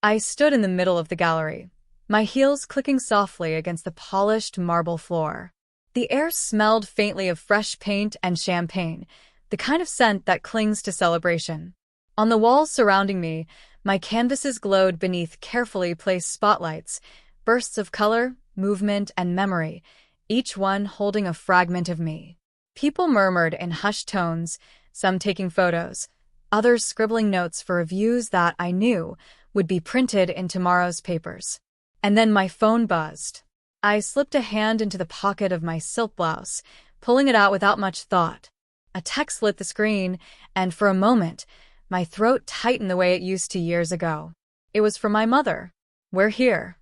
I stood in the middle of the gallery, my heels clicking softly against the polished marble floor. The air smelled faintly of fresh paint and champagne, the kind of scent that clings to celebration. On the walls surrounding me, my canvases glowed beneath carefully placed spotlights, bursts of color, movement, and memory, each one holding a fragment of me. People murmured in hushed tones, some taking photos, others scribbling notes for reviews that I knew would be printed in tomorrow's papers. And then my phone buzzed. I slipped a hand into the pocket of my silk blouse, pulling it out without much thought. A text lit the screen, and for a moment, my throat tightened the way it used to years ago. It was from my mother. "We're here."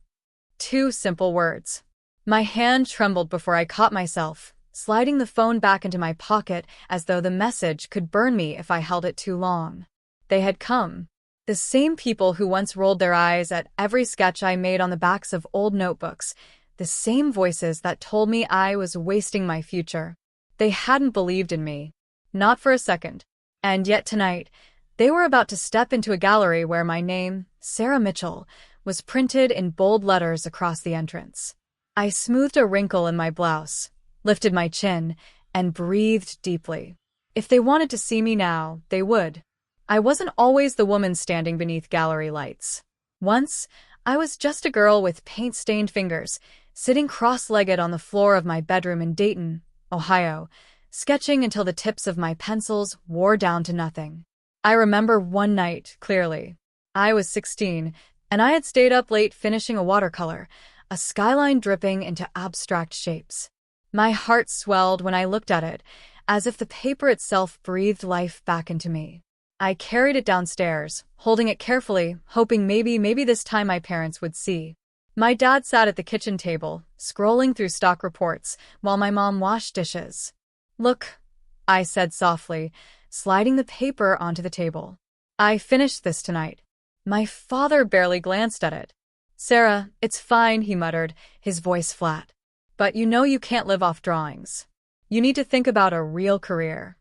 2 simple words. My hand trembled before I caught myself, sliding the phone back into my pocket as though the message could burn me if I held it too long. They had come. The same people who once rolled their eyes at every sketch I made on the backs of old notebooks, the same voices that told me I was wasting my future. They hadn't believed in me. Not for a second. And yet tonight, they were about to step into a gallery where my name, Sarah Mitchell, was printed in bold letters across the entrance. I smoothed a wrinkle in my blouse, lifted my chin, and breathed deeply. If they wanted to see me now, they would. I wasn't always the woman standing beneath gallery lights. Once, I was just a girl with paint-stained fingers, sitting cross-legged on the floor of my bedroom in Dayton, Ohio, sketching until the tips of my pencils wore down to nothing. I remember one night, clearly. I was 16, and I had stayed up late finishing a watercolor, a skyline dripping into abstract shapes. My heart swelled when I looked at it, as if the paper itself breathed life back into me. I carried it downstairs, holding it carefully, hoping maybe this time my parents would see. My dad sat at the kitchen table, scrolling through stock reports, while my mom washed dishes. "Look," I said softly, sliding the paper onto the table. "I finished this tonight." My father barely glanced at it. "Sarah, it's fine," he muttered, his voice flat. "But you know you can't live off drawings. You need to think about a real career."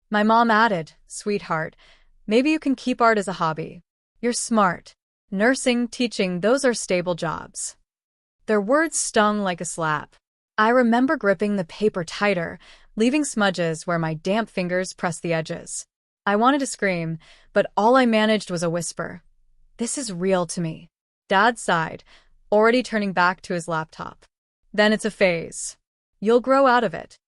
My mom added, "Sweetheart, maybe you can keep art as a hobby. You're smart. Nursing, teaching, those are stable jobs." Their words stung like a slap. I remember gripping the paper tighter, leaving smudges where my damp fingers pressed the edges. I wanted to scream, but all I managed was a whisper. "This is real to me." Dad sighed, already turning back to his laptop. "Then it's a phase. You'll grow out of it."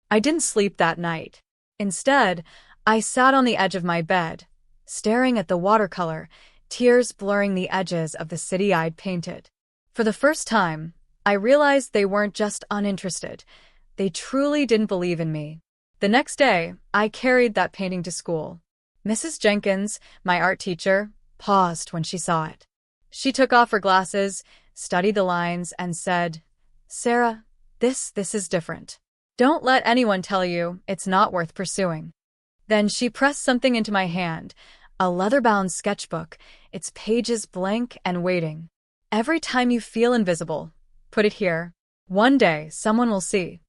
I didn't sleep that night. Instead, I sat on the edge of my bed, staring at the watercolor, tears blurring the edges of the city I'd painted. For the first time, I realized they weren't just uninterested. They truly didn't believe in me. The next day, I carried that painting to school. Mrs. Jenkins, my art teacher, paused when she saw it. She took off her glasses, studied the lines, and said, "Sarah, this is different. Don't let anyone tell you it's not worth pursuing." Then she pressed something into my hand, a leather-bound sketchbook, its pages blank and waiting. "Every time you feel invisible, put it here. One day, someone will see."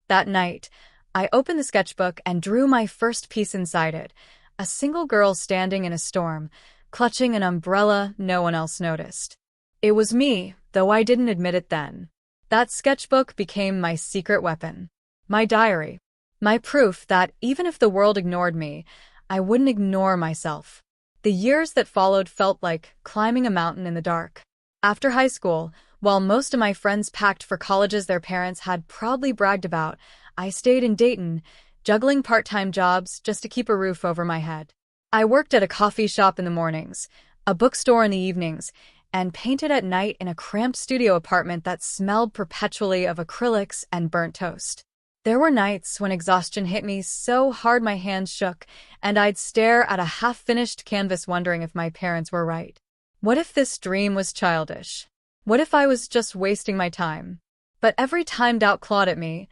That night, I opened the sketchbook and drew my first piece inside it, a single girl standing in a storm, clutching an umbrella no one else noticed. It was me, though I didn't admit it then. That sketchbook became my secret weapon. My diary. My proof that even if the world ignored me, I wouldn't ignore myself. The years that followed felt like climbing a mountain in the dark. After high school, while most of my friends packed for colleges their parents had proudly bragged about, I stayed in Dayton, juggling part-time jobs just to keep a roof over my head. I worked at a coffee shop in the mornings, a bookstore in the evenings, and painted at night in a cramped studio apartment that smelled perpetually of acrylics and burnt toast. There were nights when exhaustion hit me so hard my hands shook, and I'd stare at a half-finished canvas wondering if my parents were right. What if this dream was childish? What if I was just wasting my time? But every time doubt clawed at me,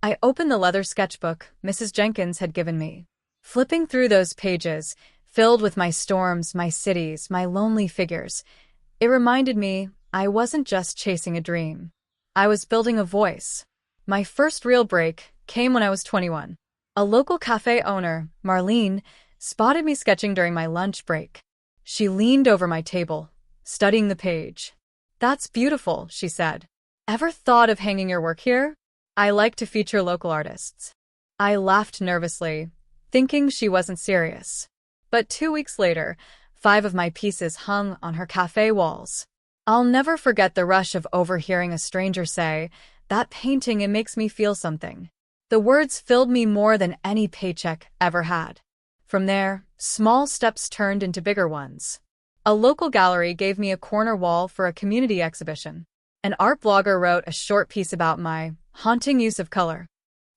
I opened the leather sketchbook Mrs. Jenkins had given me. Flipping through those pages, filled with my storms, my cities, my lonely figures, it reminded me I wasn't just chasing a dream. I was building a voice. My first real break came when I was 21. A local cafe owner, Marlene, spotted me sketching during my lunch break. She leaned over my table, studying the page. "That's beautiful," she said. "Ever thought of hanging your work here? I like to feature local artists." I laughed nervously, thinking she wasn't serious. But 2 weeks later, 5 of my pieces hung on her cafe walls. I'll never forget the rush of overhearing a stranger say, "That painting, it makes me feel something." The words filled me more than any paycheck ever had. From there, small steps turned into bigger ones. A local gallery gave me a corner wall for a community exhibition. An art blogger wrote a short piece about my haunting use of color.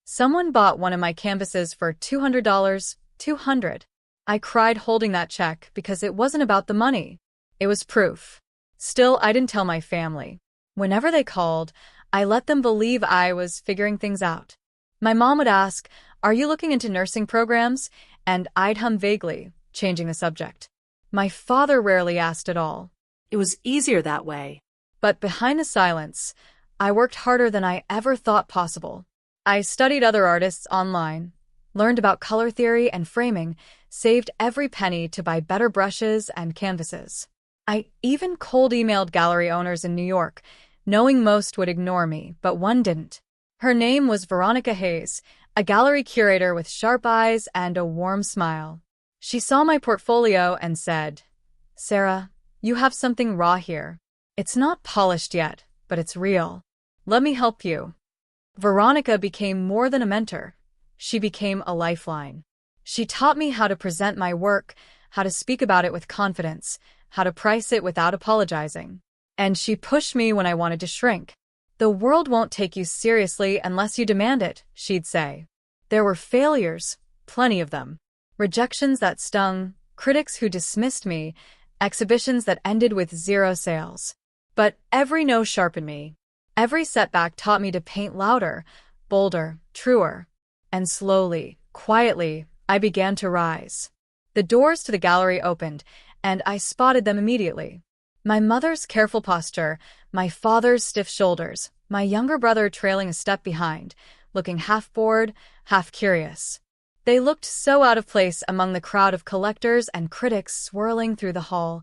Someone bought one of my canvases for $200. $200. I cried holding that check because it wasn't about the money. It was proof. Still, I didn't tell my family. Whenever they called, I let them believe I was figuring things out. My mom would ask, "Are you looking into nursing programs?" And I'd hum vaguely, changing the subject. My father rarely asked at all. It was easier that way. But behind the silence, I worked harder than I ever thought possible. I studied other artists online, learned about color theory and framing, saved every penny to buy better brushes and canvases. I even cold emailed gallery owners in New York, knowing most would ignore me, but one didn't. Her name was Veronica Hayes, a gallery curator with sharp eyes and a warm smile. She saw my portfolio and said, "Sarah, you have something raw here. It's not polished yet, but it's real. Let me help you." Veronica became more than a mentor. She became a lifeline. She taught me how to present my work, how to speak about it with confidence, how to price it without apologizing. And she pushed me when I wanted to shrink. "The world won't take you seriously unless you demand it," she'd say. There were failures, plenty of them. Rejections that stung, critics who dismissed me, exhibitions that ended with 0 sales. But every no sharpened me. Every setback taught me to paint louder, bolder, truer. And slowly, quietly, I began to rise. The doors to the gallery opened, and I spotted them immediately. My mother's careful posture, my father's stiff shoulders, my younger brother trailing a step behind, looking half bored, half curious. They looked so out of place among the crowd of collectors and critics swirling through the hall,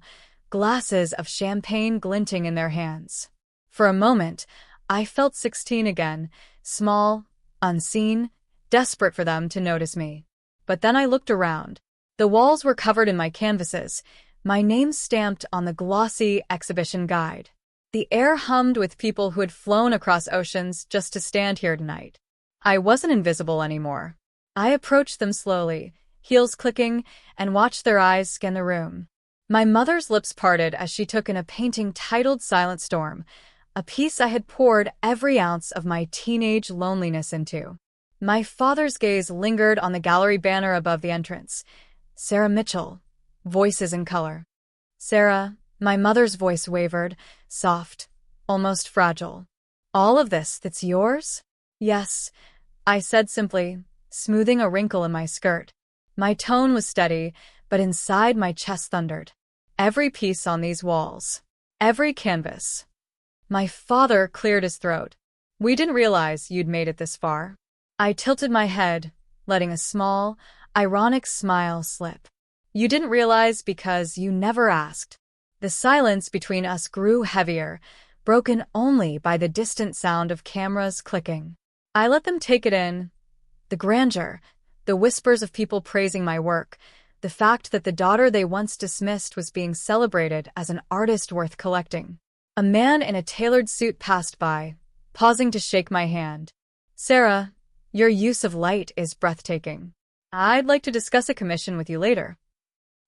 glasses of champagne glinting in their hands. For a moment, I felt 16 again, small, unseen, desperate for them to notice me. But then I looked around. The walls were covered in my canvases, my name stamped on the glossy exhibition guide. The air hummed with people who had flown across oceans just to stand here tonight. I wasn't invisible anymore. I approached them slowly, heels clicking, and watched their eyes scan the room. My mother's lips parted as she took in a painting titled Silent Storm, a piece I had poured every ounce of my teenage loneliness into. My father's gaze lingered on the gallery banner above the entrance. Sarah Mitchell, Voices in Color. "Sarah," my mother's voice wavered, soft, almost fragile. "All of this, that's yours?" "Yes," I said simply, smoothing a wrinkle in my skirt. My tone was steady, but inside my chest thundered. "Every piece on these walls. Every canvas." My father cleared his throat. "We didn't realize you'd made it this far." I tilted my head, letting a small, ironic smile slip. "You didn't realize because you never asked." The silence between us grew heavier, broken only by the distant sound of cameras clicking. I let them take it in. The grandeur, the whispers of people praising my work, the fact that the daughter they once dismissed was being celebrated as an artist worth collecting. A man in a tailored suit passed by, pausing to shake my hand. "Sarah, your use of light is breathtaking. I'd like to discuss a commission with you later."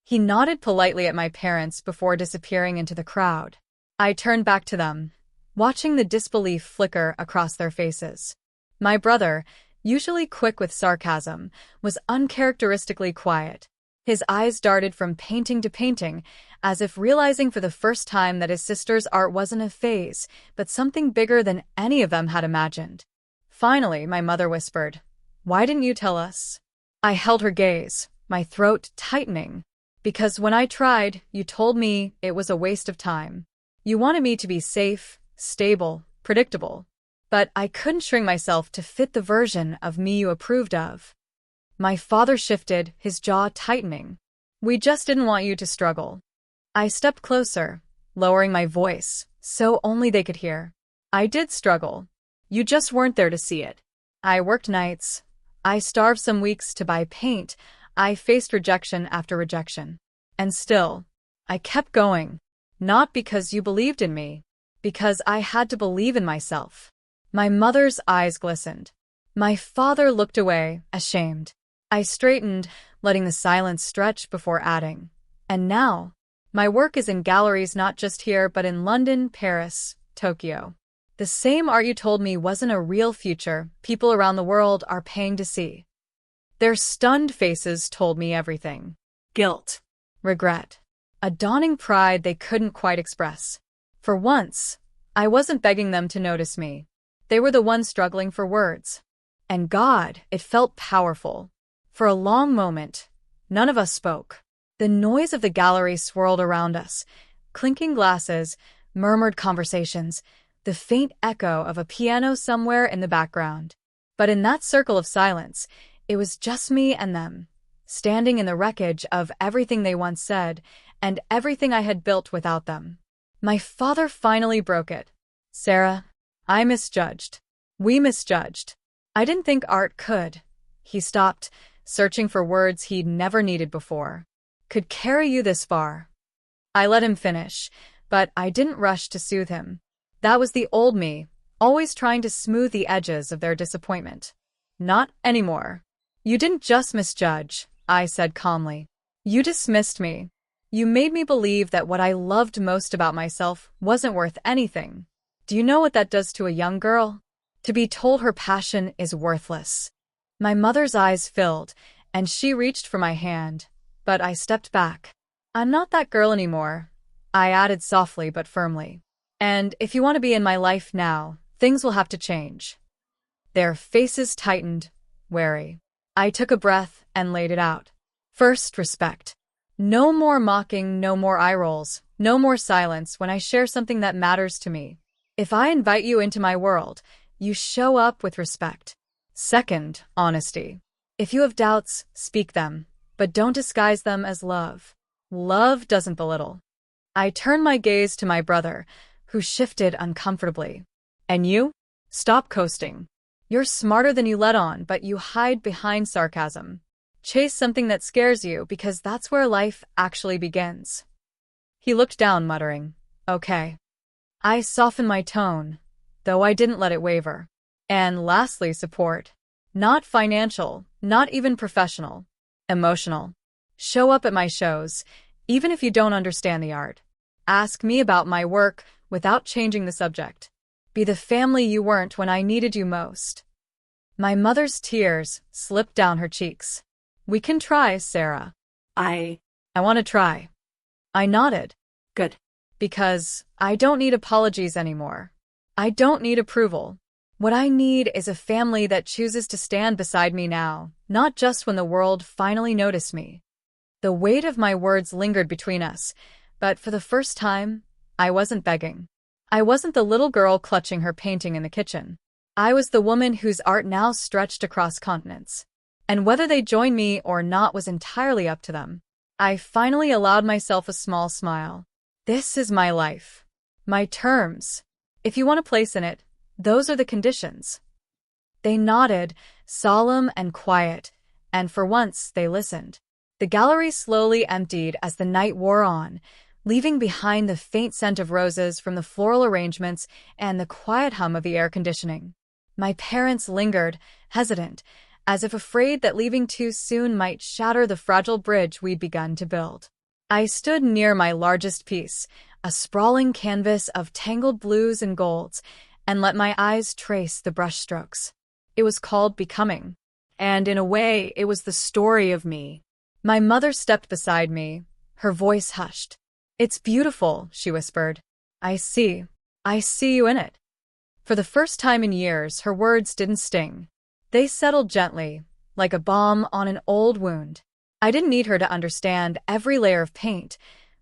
He nodded politely at my parents before disappearing into the crowd. I turned back to them, watching the disbelief flicker across their faces. My brother, usually quick with sarcasm, was uncharacteristically quiet. His eyes darted from painting to painting, as if realizing for the first time that his sister's art wasn't a phase, but something bigger than any of them had imagined. Finally, my mother whispered, "Why didn't you tell us?" I held her gaze, my throat tightening. "Because when I tried, you told me it was a waste of time. You wanted me to be safe, stable, predictable. But I couldn't shrink myself to fit the version of me you approved of." My father shifted, his jaw tightening. "We just didn't want you to struggle." I stepped closer, lowering my voice, so only they could hear. I did struggle. You just weren't there to see it. I worked nights. I starved some weeks to buy paint. I faced rejection after rejection. And still, I kept going. Not because you believed in me, because I had to believe in myself. My mother's eyes glistened. My father looked away, ashamed. I straightened, letting the silence stretch before adding. And now, my work is in galleries not just here but in London, Paris, Tokyo. The same art you told me wasn't a real future people around the world are paying to see. Their stunned faces told me everything. Guilt. Regret. A dawning pride they couldn't quite express. For once, I wasn't begging them to notice me. They were the ones struggling for words. And God, it felt powerful. For a long moment, none of us spoke. The noise of the gallery swirled around us. Clinking glasses, murmured conversations, the faint echo of a piano somewhere in the background. But in that circle of silence, it was just me and them, standing in the wreckage of everything they once said and everything I had built without them. My father finally broke it. Sarah, I misjudged. We misjudged. I didn't think art could. He stopped, searching for words he'd never needed before. Could carry you this far. I let him finish, but I didn't rush to soothe him. That was the old me, always trying to smooth the edges of their disappointment. Not anymore. You didn't just misjudge, I said calmly. You dismissed me. You made me believe that what I loved most about myself wasn't worth anything. Do you know what that does to a young girl? To be told her passion is worthless. My mother's eyes filled, and she reached for my hand, but I stepped back. I'm not that girl anymore, I added softly but firmly. And if you want to be in my life now, things will have to change. Their faces tightened, wary. I took a breath and laid it out. First, respect. No more mocking, no more eye rolls, no more silence when I share something that matters to me. If I invite you into my world, you show up with respect. Second, honesty. If you have doubts, speak them, but don't disguise them as love. Love doesn't belittle. I turned my gaze to my brother, who shifted uncomfortably. And you? Stop coasting. You're smarter than you let on, but you hide behind sarcasm. Chase something that scares you because that's where life actually begins. He looked down, muttering, "Okay." I softened my tone, though I didn't let it waver. And lastly, support. Not financial, not even professional. Emotional. Show up at my shows, even if you don't understand the art. Ask me about my work without changing the subject. Be the family you weren't when I needed you most. My mother's tears slipped down her cheeks. We can try, Sarah. I want to try. I nodded. Good. Because I don't need apologies anymore. I don't need approval. What I need is a family that chooses to stand beside me now, not just when the world finally noticed me. The weight of my words lingered between us, but for the first time, I wasn't begging. I wasn't the little girl clutching her painting in the kitchen. I was the woman whose art now stretched across continents. And whether they joined me or not was entirely up to them. I finally allowed myself a small smile. This is my life. My terms. If you want a place in it, those are the conditions. They nodded, solemn and quiet, and for once they listened. The gallery slowly emptied as the night wore on, leaving behind the faint scent of roses from the floral arrangements and the quiet hum of the air conditioning. My parents lingered, hesitant, as if afraid that leaving too soon might shatter the fragile bridge we'd begun to build. I stood near my largest piece, a sprawling canvas of tangled blues and golds, and let my eyes trace the brushstrokes. It was called Becoming, and in a way, it was the story of me. My mother stepped beside me, her voice hushed. "It's beautiful," she whispered. I see you in it." For the first time in years, her words didn't sting. They settled gently, like a balm on an old wound. I didn't need her to understand every layer of paint,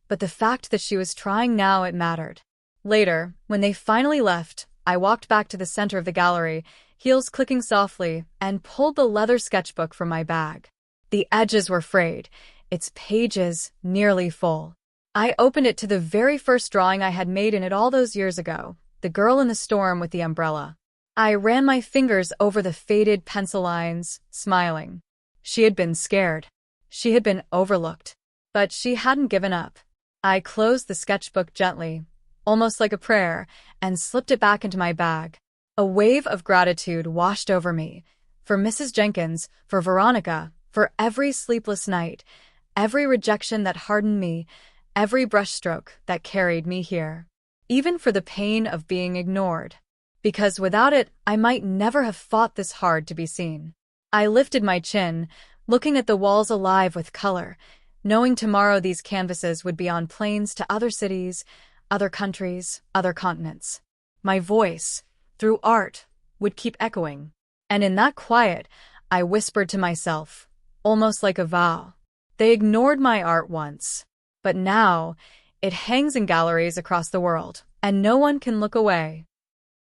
but the fact that she was trying now, it mattered. Later, when they finally left, I walked back to the center of the gallery, heels clicking softly, and pulled the leather sketchbook from my bag. The edges were frayed, its pages nearly full. I opened it to the very first drawing I had made in it all those years ago, the girl in the storm with the umbrella. I ran my fingers over the faded pencil lines, smiling. She had been scared. She had been overlooked. But she hadn't given up. I closed the sketchbook gently, almost like a prayer, and slipped it back into my bag. A wave of gratitude washed over me. For Mrs. Jenkins, for Veronica, for every sleepless night, every rejection that hardened me, every brushstroke that carried me here. Even for the pain of being ignored. Because without it, I might never have fought this hard to be seen. I lifted my chin, looking at the walls alive with color, knowing tomorrow these canvases would be on planes to other cities, other countries, other continents. My voice, through art, would keep echoing. And in that quiet, I whispered to myself, almost like a vow. They ignored my art once. But now, it hangs in galleries across the world, and no one can look away.